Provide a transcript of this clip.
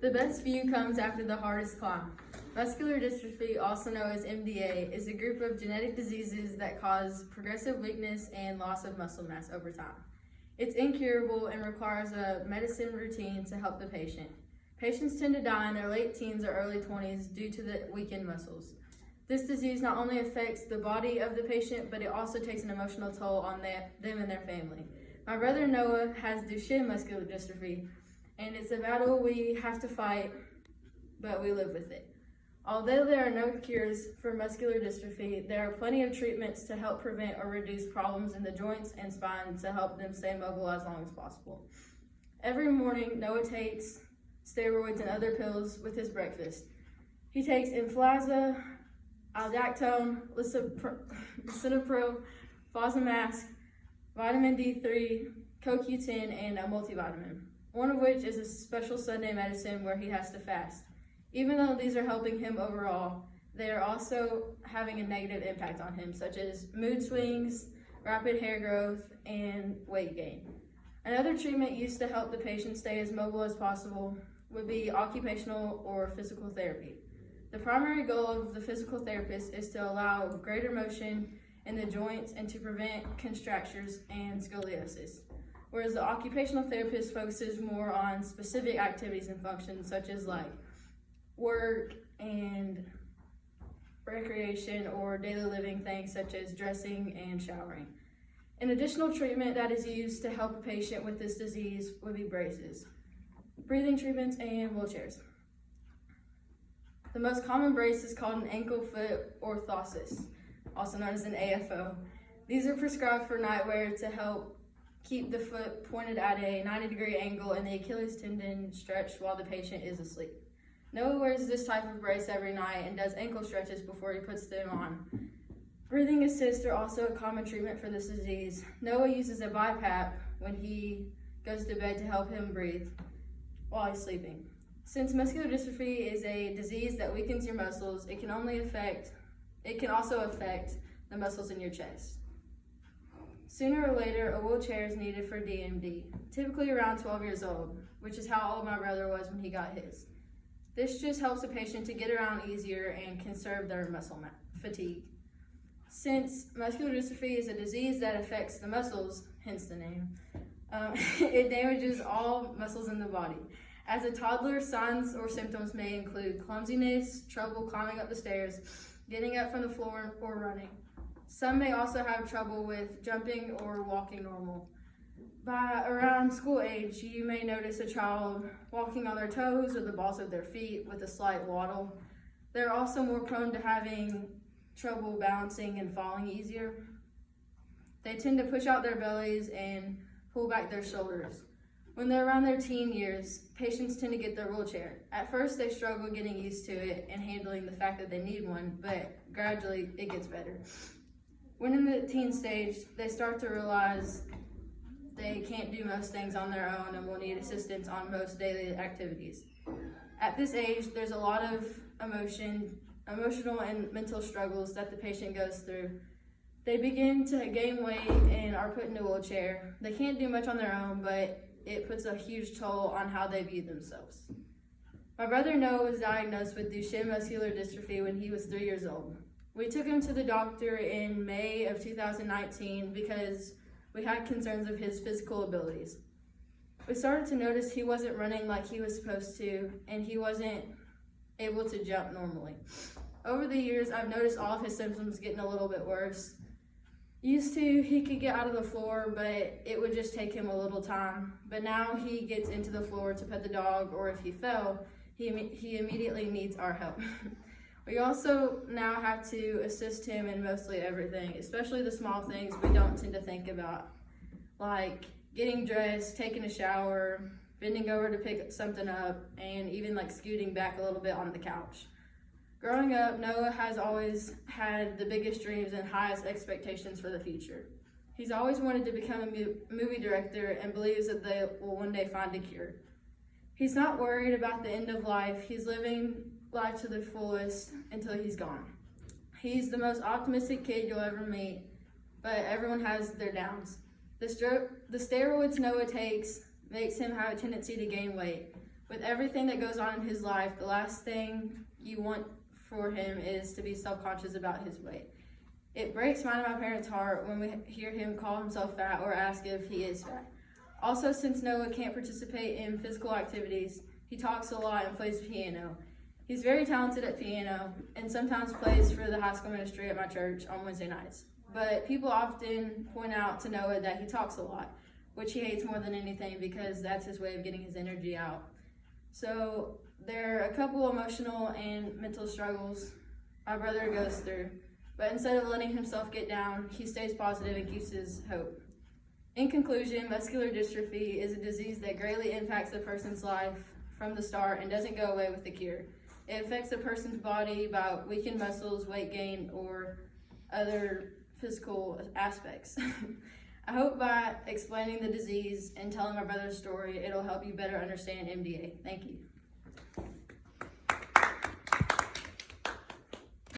The best view comes after the hardest climb. Muscular dystrophy, also known as MDA, is a group of genetic diseases that cause progressive weakness and loss of muscle mass over time. It's incurable and requires a medicine routine to help the patient. Patients tend to die in their late teens or early 20s due to the weakened muscles. This disease not only affects the body of the patient, but it also takes an emotional toll on them and their family. My brother Noah has Duchenne muscular dystrophy, and it's a battle we have to fight, but we live with it. Although there are no cures for muscular dystrophy, there are plenty of treatments to help prevent or reduce problems in the joints and spine to help them stay mobile as long as possible. Every morning, Noah takes steroids and other pills with his breakfast. He takes Inflaza, Aldactone, Lisinopril, Fosamax, vitamin D3, CoQ10, and a multivitamin, one of which is a special Sunday medicine where he has to fast. Even though these are helping him overall, they are also having a negative impact on him, such as mood swings, rapid hair growth, and weight gain. Another treatment used to help the patient stay as mobile as possible would be occupational or physical therapy. The primary goal of the physical therapist is to allow greater motion in the joints and to prevent contractures and scoliosis, whereas the occupational therapist focuses more on specific activities and functions such as like work and recreation or daily living things such as dressing and showering. An additional treatment that is used to help a patient with this disease would be braces, breathing treatments, and wheelchairs. The most common brace is called an ankle foot orthosis, also known as an AFO. These are prescribed for night wear to help keep the foot pointed at a 90-degree angle and the Achilles tendon stretched while the patient is asleep. Noah wears this type of brace every night and does ankle stretches before he puts them on. Breathing assists are also a common treatment for this disease. Noah uses a BiPAP when he goes to bed to help him breathe while he's sleeping. Since muscular dystrophy is a disease that weakens your muscles, it can also affect the muscles in your chest. Sooner or later, a wheelchair is needed for DMD, typically around 12 years old, which is how old my brother was when he got his. This just helps a patient to get around easier and conserve their muscle fatigue. Since muscular dystrophy is a disease that affects the muscles, hence the name, it damages all muscles in the body. As a toddler, signs or symptoms may include clumsiness, trouble climbing up the stairs, getting up from the floor, or running. Some may also have trouble with jumping or walking normal. By around school age, you may notice a child walking on their toes or the balls of their feet with a slight waddle. They're also more prone to having trouble balancing and falling easier. They tend to push out their bellies and pull back their shoulders. When they're around their teen years, patients tend to get their wheelchair. At first, they struggle getting used to it and handling the fact that they need one, but gradually it gets better. When in the teen stage, they start to realize they can't do most things on their own and will need assistance on most daily activities. At this age, there's a lot of emotional and mental struggles that the patient goes through. They begin to gain weight and are put in a wheelchair. They can't do much on their own, but it puts a huge toll on how they view themselves. My brother Noah was diagnosed with Duchenne muscular dystrophy when he was 3 years old. We took him to the doctor in May of 2019 because we had concerns of his physical abilities. We started to notice he wasn't running like he was supposed to, and he wasn't able to jump normally. Over the years, I've noticed all of his symptoms getting a little bit worse. Used to, he could get out of the floor, but it would just take him a little time. But now he gets into the floor to pet the dog, or if he fell, he immediately needs our help. We also now have to assist him in mostly everything, especially the small things we don't tend to think about, like getting dressed, taking a shower, bending over to pick something up, and even like scooting back a little bit on the couch. Growing up, Noah has always had the biggest dreams and highest expectations for the future. He's always wanted to become a movie director and believes that they will one day find a cure. He's not worried about the end of life. He's living life to the fullest until he's gone. He's the most optimistic kid you'll ever meet, but everyone has their downs. The steroids Noah takes makes him have a tendency to gain weight. With everything that goes on in his life, the last thing you want for him is to be self-conscious about his weight. It breaks mine and my parents' heart when we hear him call himself fat or ask if he is fat. Also, since Noah can't participate in physical activities, he talks a lot and plays piano. He's very talented at piano and sometimes plays for the high school ministry at my church on Wednesday nights. But people often point out to Noah that he talks a lot, which he hates more than anything because that's his way of getting his energy out. So there are a couple emotional and mental struggles my brother goes through, but instead of letting himself get down, he stays positive and keeps his hope. In conclusion, muscular dystrophy is a disease that greatly impacts a person's life from the start and doesn't go away with the cure. It affects a person's body by weakened muscles, weight gain, or other physical aspects. I hope by explaining the disease and telling my brother's story, it'll help you better understand MDA. Thank you.